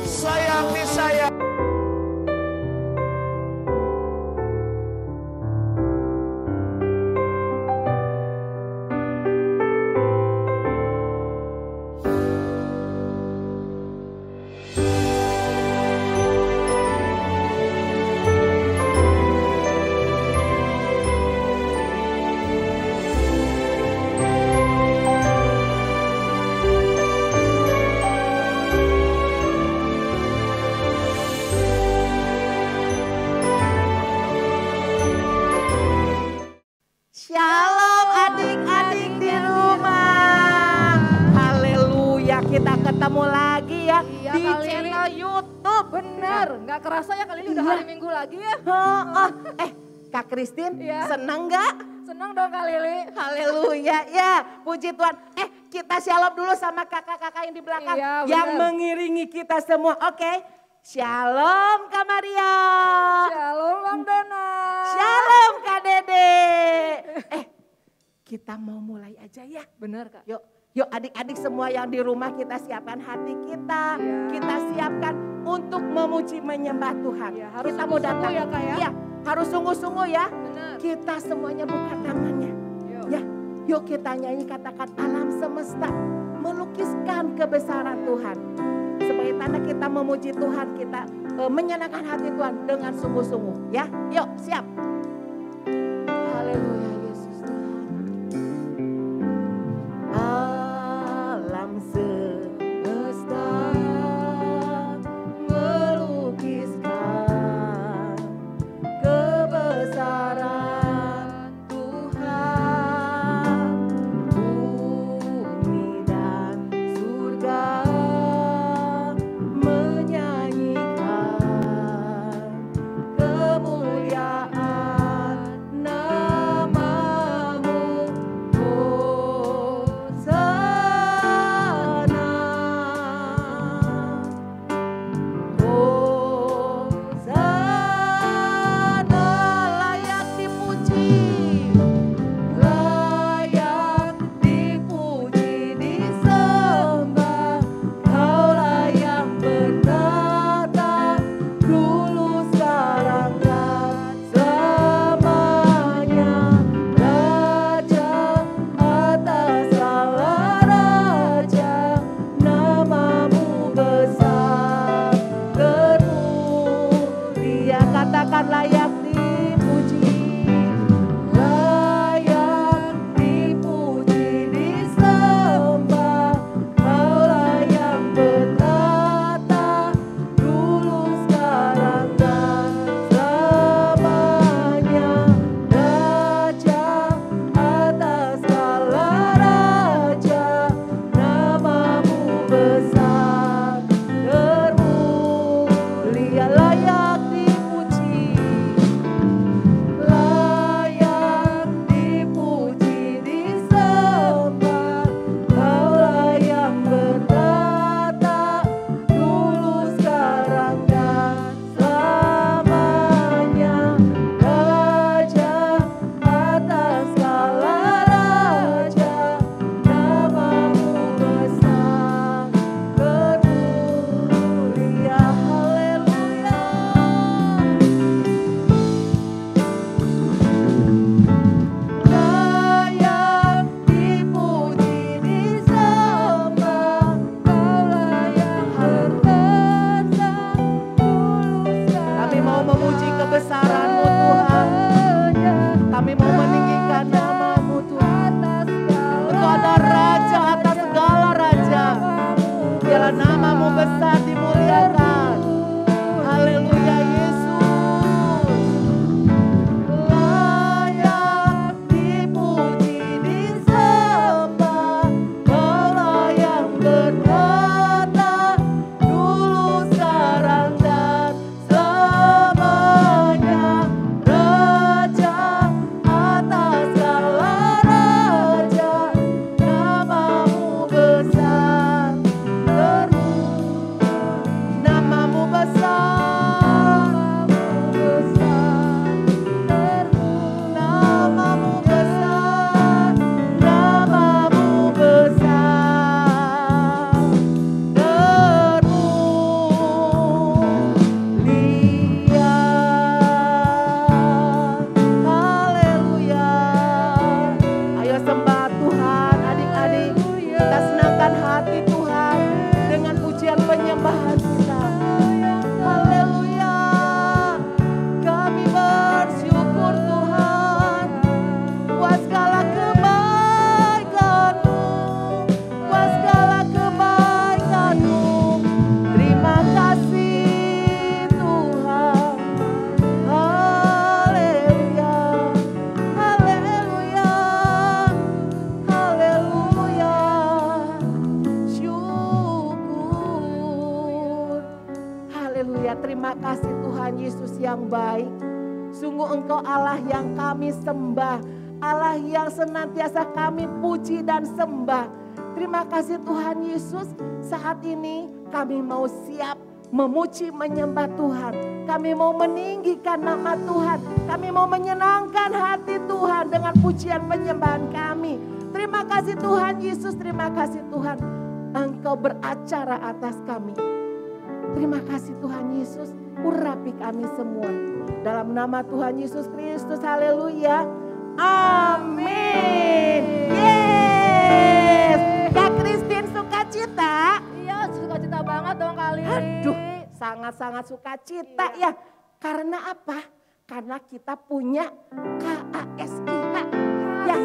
sayang disayang. Shalom adik-adik di rumah. Haleluya, kita ketemu lagi ya Iya, di kali channel YouTube. Bener, nggak kerasa ya kali ini udah hari Minggu lagi ya. Kak Christine, Iya. seneng gak? Senang dong Kak Lili. Haleluya, ya puji Tuhan. Kita shalom dulu sama kakak-kakak yang di belakang. Iya, yang bener. mengiringi kita semua, oke? Shalom Kak Maria. Shalom Bang Dona. Shalom Kak Dede. Kita mau mulai aja ya. Bener Kak. Yuk adik-adik semua yang di rumah, kita siapkan hati kita. Iya. Kita siapkan untuk memuji menyembah Tuhan. Iya, harus kita mau sungguh-sungguh datang ya, Kak, ya. Iya, harus sungguh-sungguh ya. Bener. Kita semuanya buka tangannya. Yuk. Ya, yuk kita nyanyi, katakan alam semesta melukiskan kebesaran Tuhan. Sebagai tanda kita memuji Tuhan, kita menyenangkan hati Tuhan dengan sungguh-sungguh. Ya, yuk siap. Haleluya Yesus Tuhan. Alam semesta melukiskan kebesaran Tuhan. Bumi dan surga menyanyikan kemuliaan Haleluya, terima kasih Tuhan Yesus yang baik. Sungguh Engkau Allah yang kami sembah, Allah yang senantiasa kami puji dan sembah. Terima kasih Tuhan Yesus, saat ini kami mau siap memuji menyembah Tuhan. Kami mau meninggikan nama Tuhan, kami mau menyenangkan hati Tuhan dengan pujian penyembahan kami. Terima kasih Tuhan Yesus, terima kasih Tuhan, Engkau beracara atas kami. Terima kasih Tuhan Yesus, urapi kami semua. Dalam nama Tuhan Yesus Kristus, haleluya. Amin. Yes. Kak Christine sukacita. Iya, sukacita banget dong kali. Aduh, sangat-sangat sukacita ya. Karena apa? Karena kita punya KASI. Ya,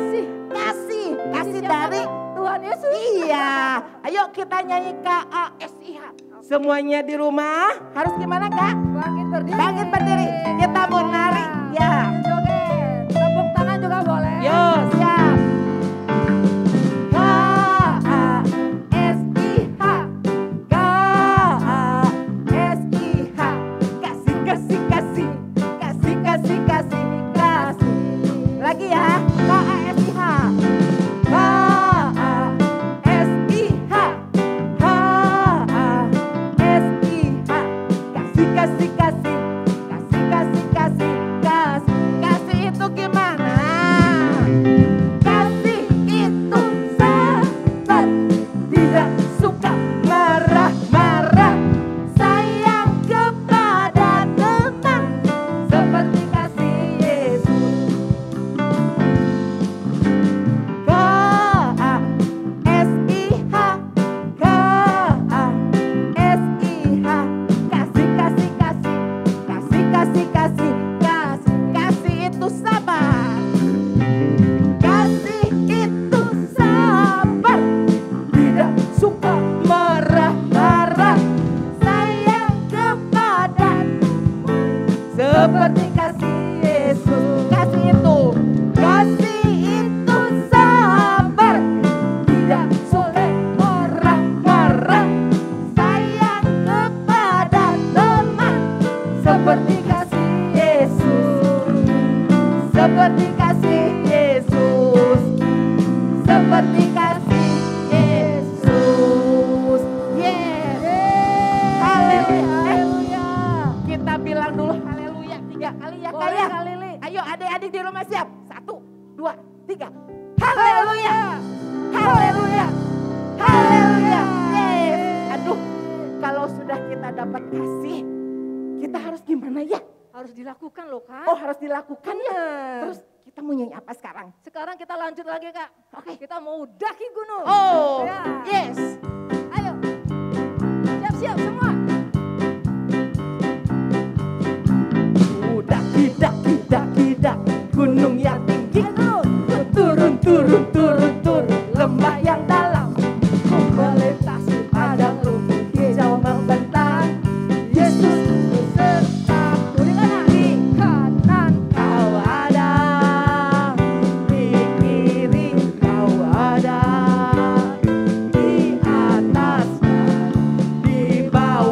kasih dari Tuhan Yesus. Iya. Ayo kita nyanyi KASIH. Semuanya di rumah harus gimana Kak? Bangkit berdiri. Bangkit berdiri. Kita mau nari. Ya. Joget. Tepuk tangan juga boleh. Yo, siap. KASIH. KASIH. Kasih, kasih, kasih. Kasih, kasih, kasih. Kasih. Lagi ya. KASIH. Kasih, kasih, kasih, kasih, kasih, kasih, kasih itu gimana? Kasih itu sabar, tidak suka marah-marah, sayang kepada teman, seperti kasih Yesus. KASIH, KASIH, kasih, kasih, kasih, kasih, kasih itu sabar. Kasih itu sabar, tidak suka marah-marah, sayang kepada seperti kasih Yesus. Kasih itu sabar, tidak suka marah-marah, sayang kepada teman, seperti kasih Yesus, seperti kasih Yesus, seperti kasih Yesus. Yes. Haleluya. Kita bilang dulu haleluya 3 kali ya Kak Boleh ya. Kak Lili. Ayo adik-adik di rumah siap. 1, 2, 3. Haleluya. Haleluya. Haleluya. Yes. Aduh, kalau sudah kita dapat kasih, kita harus gimana ya? Harus dilakukan loh Kak. Oh, harus dilakukan ya. Bener. Terus kita mau nyanyi apa sekarang? Sekarang kita lanjut lagi Kak. Oke. Kita mau daki gunung. Oh, Ya. yes. Ayo. Siap-siap semua. Daki, daki, daki, daki, gunung yang tinggi. Turun, turun, turun, turun, lembah yang dalam. Melintasi padang rumput hijau membentang. Yesus besertaku di kanan kau ada, di kiri kau ada, di atas dan di bawah.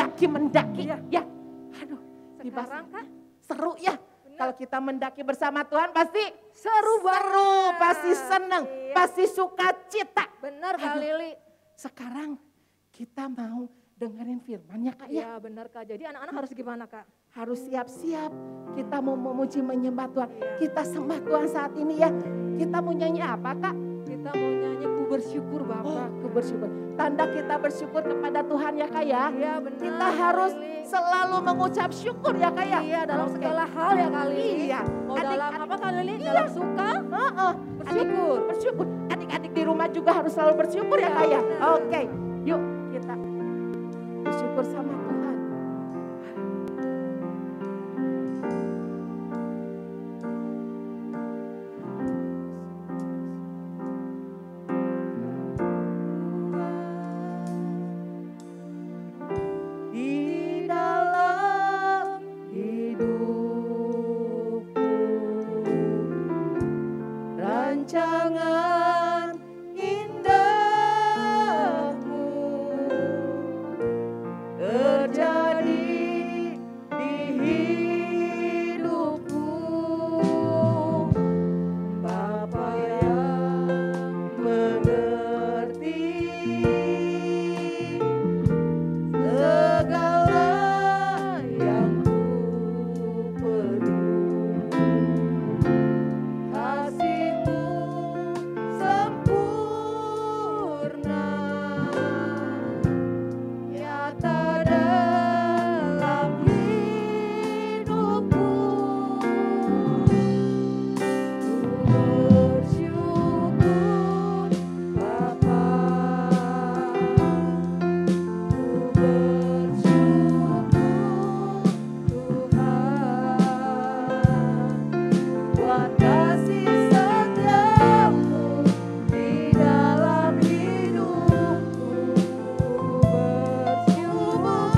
mendaki. Iya. Ya, aduh, Sekarang Kak, seru ya. Kalau kita mendaki bersama Tuhan pasti seru banget. seru, pasti senang, Iya. pasti sukacita. Benar Kak Aduh. Lili. Sekarang kita mau dengerin firman ya Kak ya. Iya benar Kak. Jadi anak-anak harus gimana Kak? Harus siap-siap. Kita mau memuji menyembah Tuhan. Iya. Kita sembah Tuhan saat ini ya. Kita mau nyanyi apa Kak? Kita mau nyanyi ku bersyukur Oh, Bapak. bersyukur. Tanda kita bersyukur kepada Tuhan ya Kak ya. Iya benar. Kita harus Lili. selalu mengucap syukur ya Kak ya. Iya dalam Oke. segala hal ya Kak Lili. Iya. Mau Adik- dalam adik- apa Kak Lili? Iya. Dalam suka? Heeh. Bersyukur. Bersyukur. Adik-adik di rumah juga harus selalu bersyukur ya Kak ya. benar. Oke. Yuk kita bersyukur sama Tuhan. Di dalam hidupku rancangan indahmu terjadi di hidupku. Bapa yang mengerti segala yang ku perlu, kasih-Mu sempurna, nyata dalam hidupku. Ku bersyukur Bapa, ku bersyukur Tuhan, buat kasih setiamu di dalam hidupku. Ku bersyukur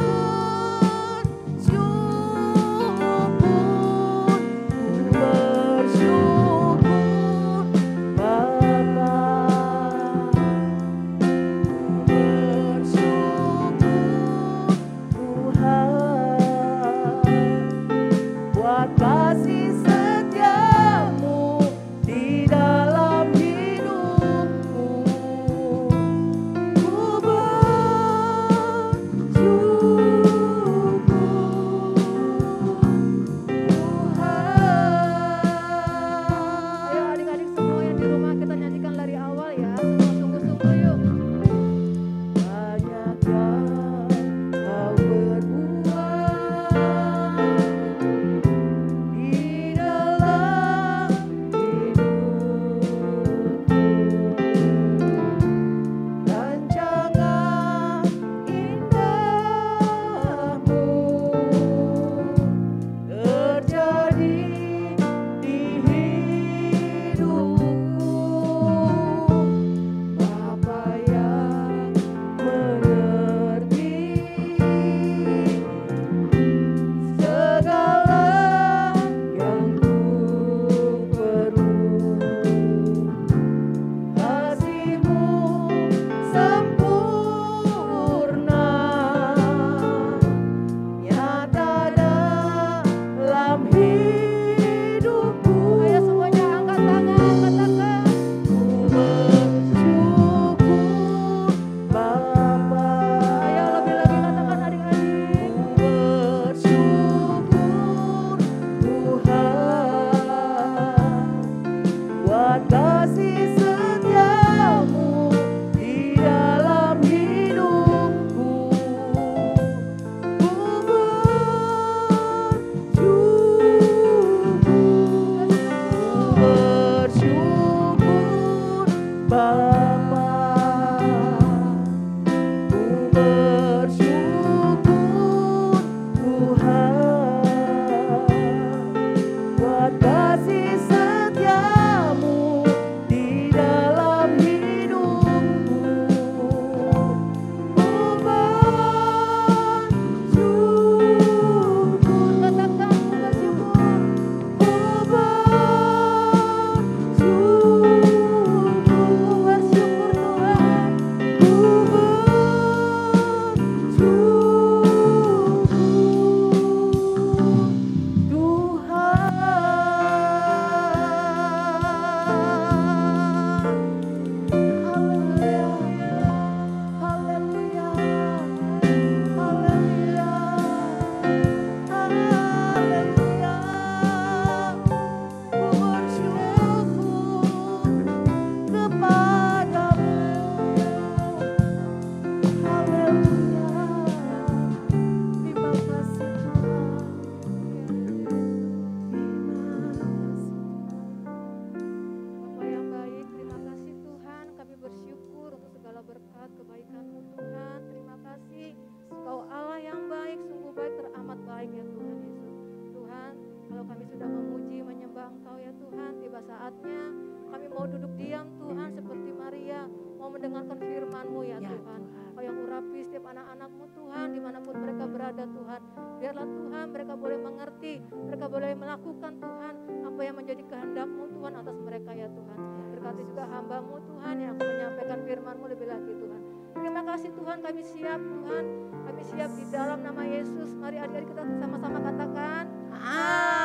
berada Tuhan. Biarlah Tuhan mereka boleh mengerti, mereka boleh melakukan Tuhan apa yang menjadi kehendak-Mu Tuhan atas mereka ya Tuhan. Berkati juga hamba-Mu Tuhan yang akan menyampaikan firman-Mu lebih lagi Tuhan. Terima kasih Tuhan, kami siap Tuhan, kami siap di dalam nama Yesus. Mari adik-adik kita sama-sama katakan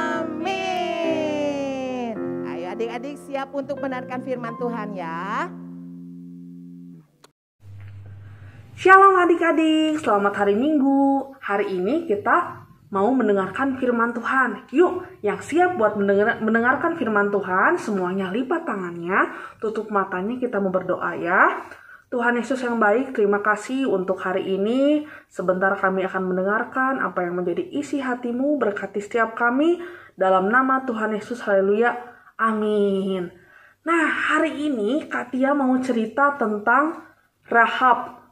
Amin. Ayo adik-adik siap untuk mendengarkan firman Tuhan ya. Shalom adik-adik, selamat hari Minggu. Hari ini kita mau mendengarkan firman Tuhan. Yuk, yang siap buat mendengarkan firman Tuhan, semuanya lipat tangannya, tutup matanya, kita mau berdoa ya. Tuhan Yesus yang baik, terima kasih untuk hari ini. Sebentar kami akan mendengarkan apa yang menjadi isi hati-Mu, berkati setiap kami. Dalam nama Tuhan Yesus, haleluya, amin. Nah, hari ini Katia mau cerita tentang Rahab.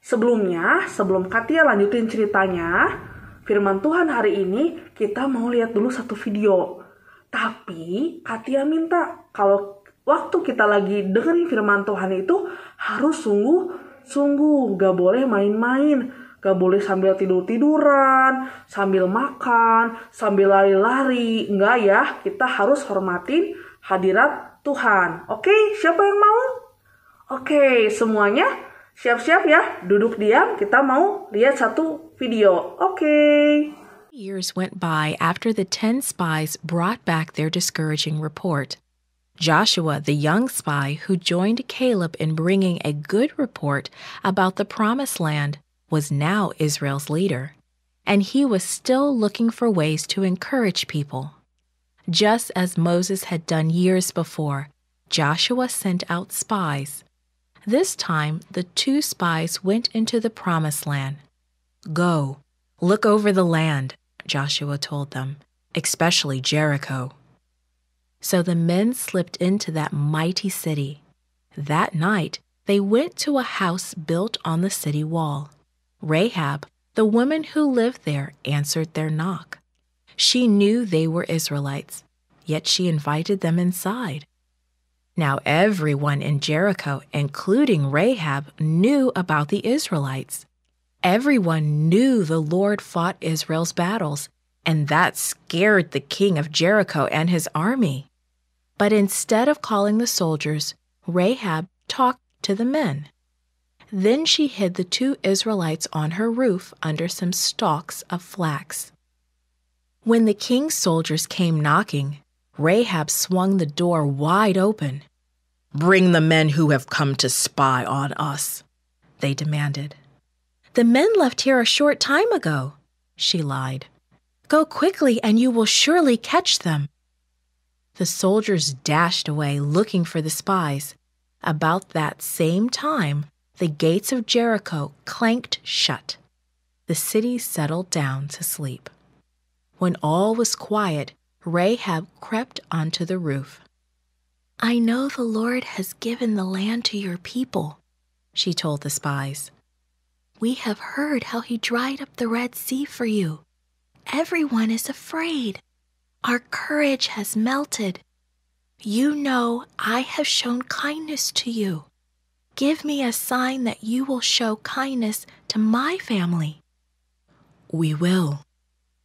Sebelumnya, sebelum Katia lanjutin ceritanya, firman Tuhan hari ini kita mau lihat dulu satu video. Tapi Katia minta kalau waktu kita lagi dengerin firman Tuhan itu harus sungguh-sungguh, gak boleh main-main, gak boleh sambil tidur-tiduran, sambil makan, sambil lari-lari, enggak ya, kita harus hormatin hadirat Tuhan. Oke, siapa yang mau? Oke, semuanya siap-siap ya, duduk diam, kita mau lihat satu video. Oke. Years went by after the 10 spies brought back their discouraging report. Joshua, the young spy who joined Caleb in bringing a good report about the promised land, was now Israel's leader, and he was still looking for ways to encourage people. Just as Moses had done years before, Joshua sent out spies. This time, the 2 spies went into the promised land. "Go, look over the land," Joshua told them, "especially Jericho." So the men slipped into that mighty city. That night, they went to a house built on the city wall. Rahab, the woman who lived there, answered their knock. She knew they were Israelites, yet she invited them inside. Now everyone in Jericho, including Rahab, knew about the Israelites. Everyone knew the Lord fought Israel's battles, and that scared the king of Jericho and his army. But instead of calling the soldiers, Rahab talked to the men. Then she hid the 2 Israelites on her roof under some stalks of flax. When the king's soldiers came knocking, Rahab swung the door wide open. "Bring the men who have come to spy on us," they demanded. "The men left here a short time ago," she lied. "Go quickly and you will surely catch them." The soldiers dashed away looking for the spies. About that same time, the gates of Jericho clanked shut. The city settled down to sleep. When all was quiet, Rahab crept onto the roof. "I know the Lord has given the land to your people," she told the spies. "We have heard how he dried up the Red Sea for you. Everyone is afraid. Our courage has melted. You know I have shown kindness to you. Give me a sign that you will show kindness to my family." "We will,"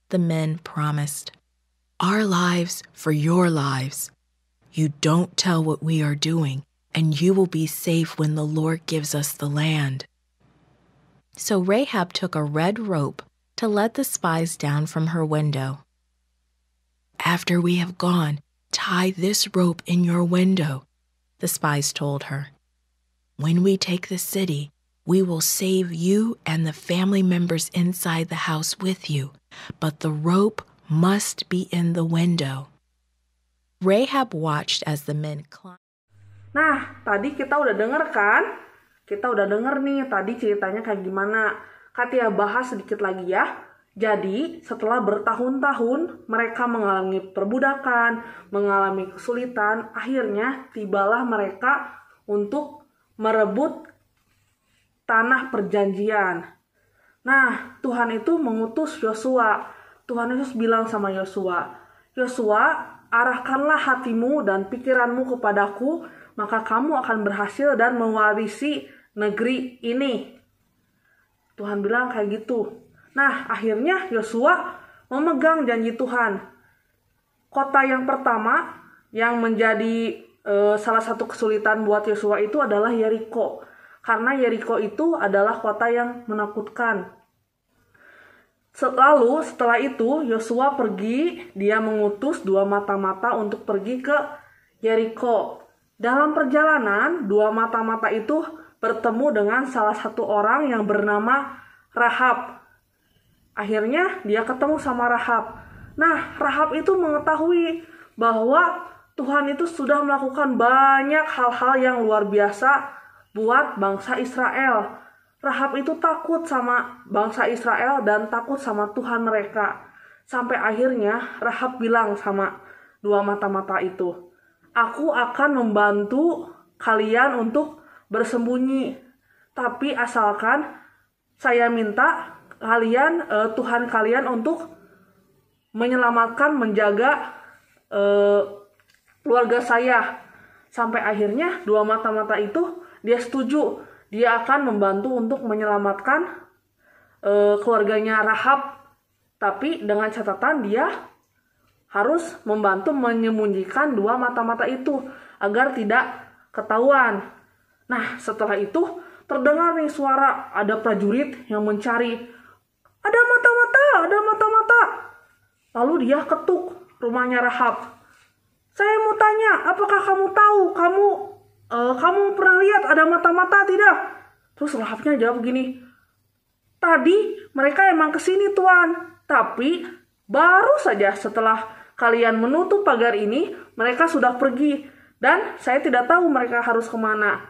the men promised. "Our lives for your lives. You don't tell what we are doing, and you will be safe when the Lord gives us the land." So Rahab took a red rope to let the spies down from her window. "After we have gone, tie this rope in your window," the spies told her. "When we take the city, we will save you and the family members inside the house with you, but the rope must be in the window." Rahab watched as the men climbed. Nah, tadi kita udah denger kan? Kita udah denger nih tadi ceritanya kayak gimana. Katia bahas sedikit lagi ya. Jadi, setelah bertahun-tahun mereka mengalami perbudakan, mengalami kesulitan, akhirnya tibalah mereka untuk merebut tanah perjanjian. Nah, Tuhan itu mengutus Yosua. Tuhan Yesus bilang sama Yosua, "Yosua, arahkanlah hatimu dan pikiranmu kepadaku, maka kamu akan berhasil dan mewarisi negeri ini." Tuhan bilang kayak gitu. Nah, akhirnya Yosua memegang janji Tuhan. Kota yang pertama yang menjadi salah satu kesulitan buat Yosua itu adalah Yeriko. Karena Yeriko itu adalah kota yang menakutkan. Lalu setelah itu Yosua pergi, dia mengutus 2 mata-mata untuk pergi ke Yeriko. Dalam perjalanan, 2 mata-mata itu bertemu dengan salah satu orang yang bernama Rahab. Akhirnya dia ketemu sama Rahab. Nah, Rahab itu mengetahui bahwa Tuhan itu sudah melakukan banyak hal-hal yang luar biasa buat bangsa Israel. Rahab itu takut sama bangsa Israel dan takut sama Tuhan mereka. Sampai akhirnya Rahab bilang sama 2 mata-mata itu, "Aku akan membantu kalian untuk bersembunyi. Tapi asalkan saya minta kalian, Tuhan kalian untuk menyelamatkan, menjaga keluarga saya." Sampai akhirnya 2 mata-mata itu dia setuju. Dia akan membantu untuk menyelamatkan keluarganya Rahab. Tapi dengan catatan dia harus membantu menyembunyikan 2 mata-mata itu agar tidak ketahuan. Nah, setelah itu terdengar nih suara ada prajurit yang mencari. "Ada mata-mata, ada mata-mata." Lalu dia ketuk rumahnya Rahab. "Saya mau tanya, apakah kamu tahu? Kamu pernah lihat ada mata-mata tidak?" Terus Rahabnya jawab gini, "Tadi mereka emang kesini Tuan, tapi baru saja setelah kalian menutup pagar ini, mereka sudah pergi. Dan saya tidak tahu mereka harus kemana."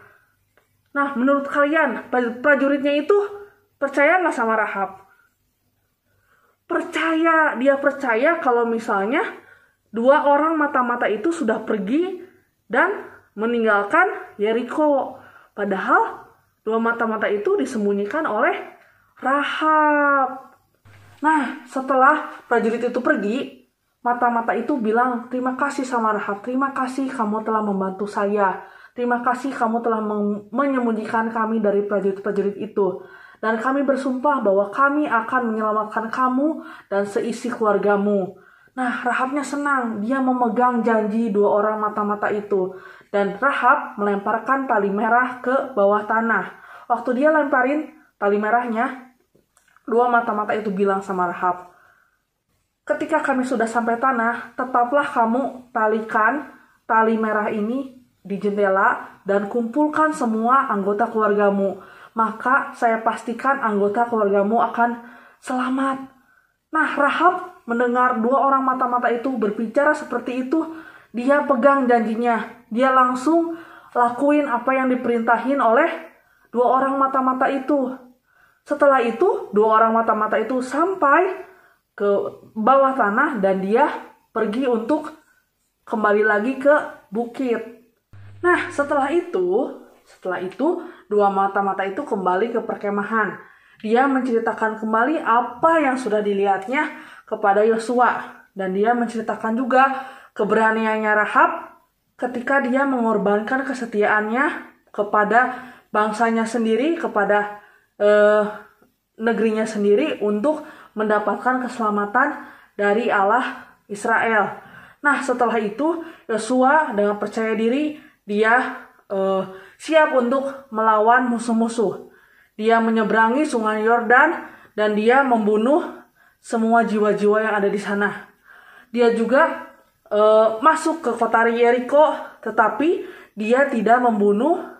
Nah, menurut kalian, prajuritnya itu percaya nggak sama Rahab? Percaya, dia percaya kalau misalnya 2 orang mata-mata itu sudah pergi dan meninggalkan Yeriko. Padahal 2 mata-mata itu disembunyikan oleh Rahab. Nah, setelah prajurit itu pergi, mata-mata itu bilang, "Terima kasih sama Rahab, terima kasih kamu telah membantu saya. Terima kasih kamu telah menyembunyikan kami dari prajurit-prajurit itu. Dan kami bersumpah bahwa kami akan menyelamatkan kamu dan seisi keluargamu." Nah, Rahabnya senang. Dia memegang janji 2 orang mata-mata itu. Dan Rahab melemparkan tali merah ke bawah tanah. Waktu dia lemparin tali merahnya, 2 mata-mata itu bilang sama Rahab, "Ketika kami sudah sampai tanah, tetaplah kamu talikan tali merah ini di jendela dan kumpulkan semua anggota keluargamu. Maka saya pastikan anggota keluargamu akan selamat." Nah, Rahab mendengar 2 orang mata-mata itu berbicara seperti itu, dia pegang janjinya. Dia langsung lakuin apa yang diperintahin oleh 2 orang mata-mata itu. Setelah itu, 2 orang mata-mata itu sampai ke bawah tanah dan dia pergi untuk kembali lagi ke bukit. Nah, setelah itu 2 mata-mata itu kembali ke perkemahan. Dia menceritakan kembali apa yang sudah dilihatnya kepada Yosua. Dan dia menceritakan juga keberaniannya Rahab ketika dia mengorbankan kesetiaannya kepada bangsanya sendiri, kepada negerinya sendiri untuk mendapatkan keselamatan dari Allah Israel. Nah, setelah itu Yosua dengan percaya diri dia siap untuk melawan musuh-musuh. Dia menyeberangi sungai Yordan dan dia membunuh semua jiwa-jiwa yang ada di sana. Dia juga masuk ke kota Yeriko, tetapi dia tidak membunuh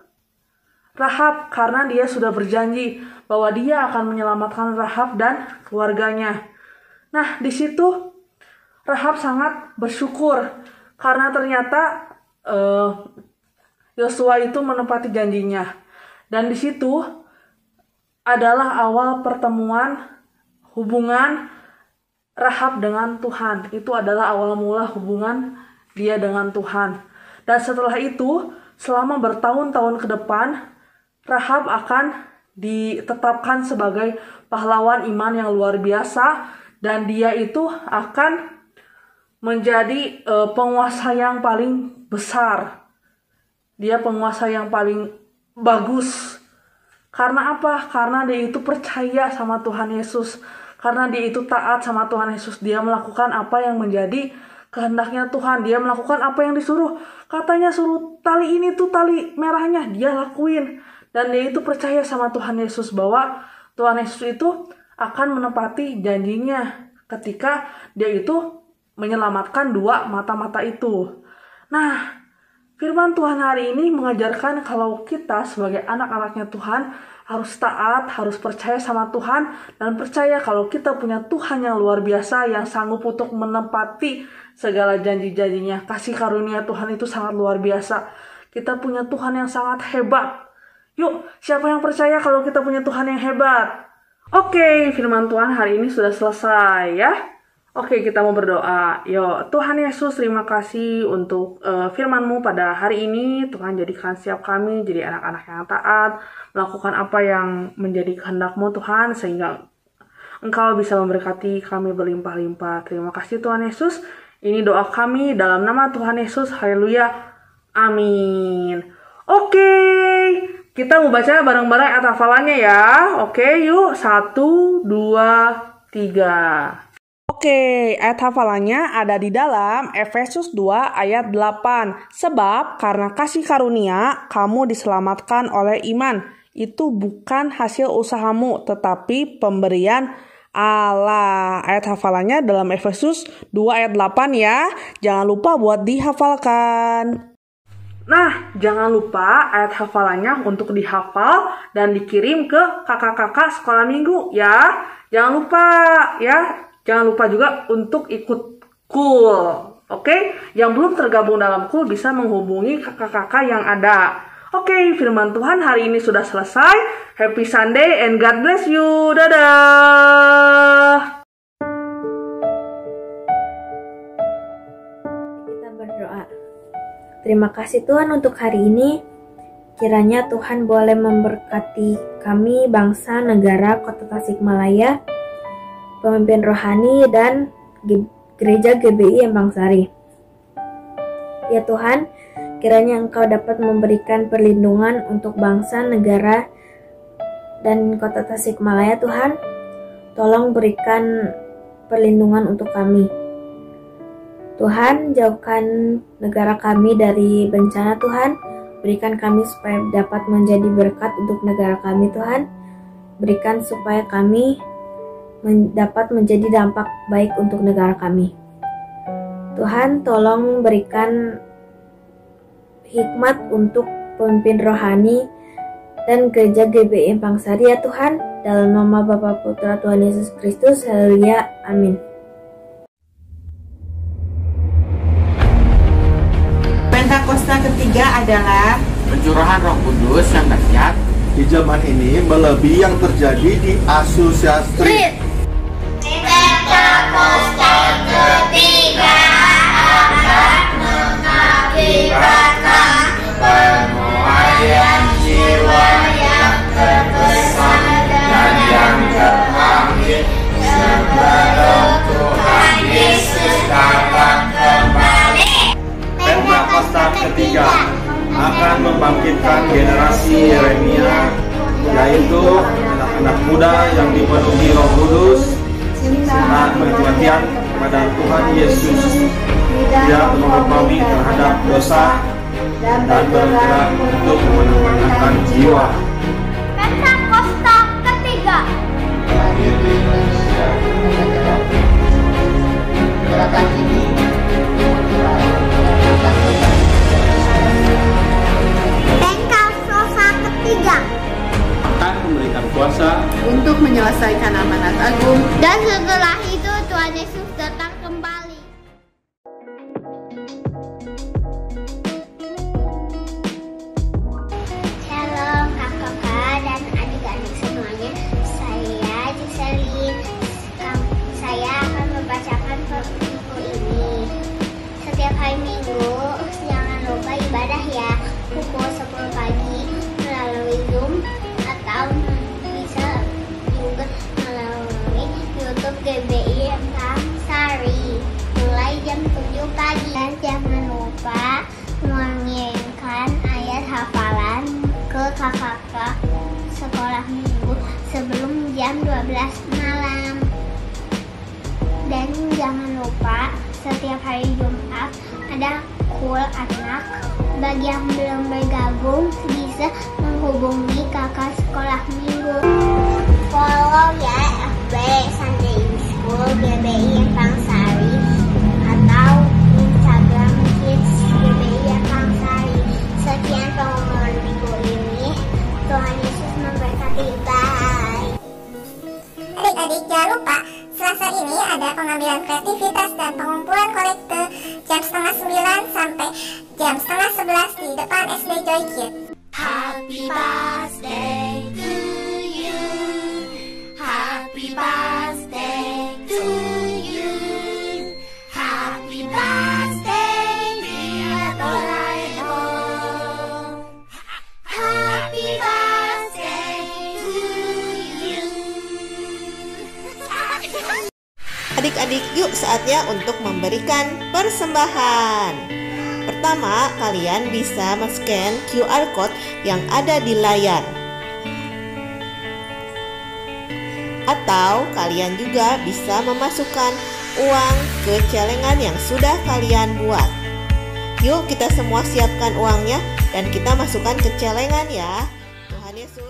Rahab karena dia sudah berjanji bahwa dia akan menyelamatkan Rahab dan keluarganya. Nah, di situ Rahab sangat bersyukur karena ternyata Yosua itu menepati janjinya. Dan di situ adalah awal pertemuan hubungan Rahab dengan Tuhan. Itu adalah awal mula hubungan dia dengan Tuhan. Dan setelah itu, selama bertahun-tahun ke depan, Rahab akan ditetapkan sebagai pahlawan iman yang luar biasa. Dan dia itu akan menjadi penguasa yang paling besar. Dia penguasa yang paling bagus. Karena apa? Karena dia itu percaya sama Tuhan Yesus. Karena dia itu taat sama Tuhan Yesus, dia melakukan apa yang menjadi kehendaknya Tuhan, dia melakukan apa yang disuruh. Katanya suruh tali ini tuh tali merahnya, dia lakuin. Dan dia itu percaya sama Tuhan Yesus bahwa Tuhan Yesus itu akan menepati janjinya ketika dia itu menyelamatkan dua mata-mata itu. Nah, firman Tuhan hari ini mengajarkan kalau kita sebagai anak-anaknya Tuhan harus taat, harus percaya sama Tuhan, dan percaya kalau kita punya Tuhan yang luar biasa yang sanggup untuk menepati segala janji-janjinya. Kasih karunia Tuhan itu sangat luar biasa. Kita punya Tuhan yang sangat hebat. Yuk, siapa yang percaya kalau kita punya Tuhan yang hebat? Oke, firman Tuhan hari ini sudah selesai ya. Oke, kita mau berdoa. Yo, Tuhan Yesus, terima kasih untuk firman-Mu pada hari ini. Tuhan, jadikan setiap kami jadi anak-anak yang taat, melakukan apa yang menjadi kehendak-Mu Tuhan, sehingga Engkau bisa memberkati kami berlimpah-limpah. Terima kasih Tuhan Yesus. Ini doa kami dalam nama Tuhan Yesus. Haleluya. Amin. Oke, kita mau baca bareng-bareng ayat hafalannya ya. Oke, yuk. 1, 2, 3. Oke, ayat hafalannya ada di dalam Efesus 2 ayat 8. Sebab karena kasih karunia kamu diselamatkan oleh iman. Itu bukan hasil usahamu, tetapi pemberian Allah. Ayat hafalannya dalam Efesus 2 ayat 8 ya. Jangan lupa buat dihafalkan. Nah, jangan lupa ayat hafalannya untuk dihafal dan dikirim ke kakak-kakak sekolah minggu ya. Jangan lupa ya. Jangan lupa juga untuk ikut KUL. Oke? Yang belum tergabung dalam KUL bisa menghubungi kakak-kakak yang ada. Oke, firman Tuhan hari ini sudah selesai. Happy Sunday and God bless you. Dadah. Kita berdoa. Terima kasih Tuhan untuk hari ini. Kiranya Tuhan boleh memberkati kami, bangsa, negara, Kota Tasikmalaya, pemimpin rohani, dan gereja GBI Embang Sari. Ya Tuhan, kiranya Engkau dapat memberikan perlindungan untuk bangsa, negara, dan Kota Tasikmalaya Tuhan. Tolong berikan perlindungan untuk kami. Tuhan, jauhkan negara kami dari bencana Tuhan. Berikan kami supaya dapat menjadi berkat untuk negara kami Tuhan. Berikan supaya kami dapat menjadi dampak baik untuk negara kami. Tuhan, tolong berikan hikmat untuk pemimpin rohani dan gereja GBI Embang Sari ya Tuhan. Dalam nama Bapa Putra Tuhan Yesus Kristus, haleluya, amin. Pentakosta ketiga adalah Pencurahan Roh Kudus yang dahsyat di zaman ini melebihi yang terjadi di Asusastri. Pentakosta ketiga akan mengakibatkan penuaian jiwa yang terbesar dan yang terakhir sebelum Tuhan Yesus datang kembali. Pentakosta ketiga akan membangkitkan generasi Yeremia, yaitu anak-anak muda yang dipenuhi Roh Kudus saat perhatian pada Tuhan Yesus, tidak mengetahui terhadap dosa dan bergerak untuk memenangkan jiwa. Pentakosta ketiga. Gerakan ini Pentakosta ketiga Akan memberikan kuasa untuk menyelesaikan amanat agung, dan setelah itu Tuhan Yesus datang kembali. Shalom kakak-kakak dan adik-adik semuanya. Saya Jiselin. Saya akan membacakan buku ini setiap hari Minggu. Jangan lupa ibadah ya, pukul 10 pagi melalui Zoom atau bisa juga melalui YouTube GBI Embang Sari mulai jam 7 pagi. Dan jangan lupa mengirimkan ayat hafalan ke kakak-kakak sekolah minggu sebelum jam 12 malam. setiap hari Jumat ada Cool Anak. Bagi yang belum bergabung bisa menghubungi kakak sekolah minggu. Follow ya FB Sunday School GBI Pangsari atau Instagram Kids GBI Pangsari. Sekian pengumuman minggu ini. Tuhan Yesus memberkati. Bye. Adik-adik jangan lupa Selasa ini ada pengambilan kreativitas dan pengumpulan kolekte jam 8:30 sampai jam 10:30 di depan SD Joy Kids. Happy birthday to you. Happy birthday to you. Happy birthday dear Doraemon. Happy birthday to you. Adik-adik, yuk saatnya untuk memberikan persembahan. Pertama, kalian bisa men-scan QR code yang ada di layar. Atau kalian juga bisa memasukkan uang ke celengan yang sudah kalian buat. Yuk kita semua siapkan uangnya dan kita masukkan ke celengan ya. Tuhan Yesus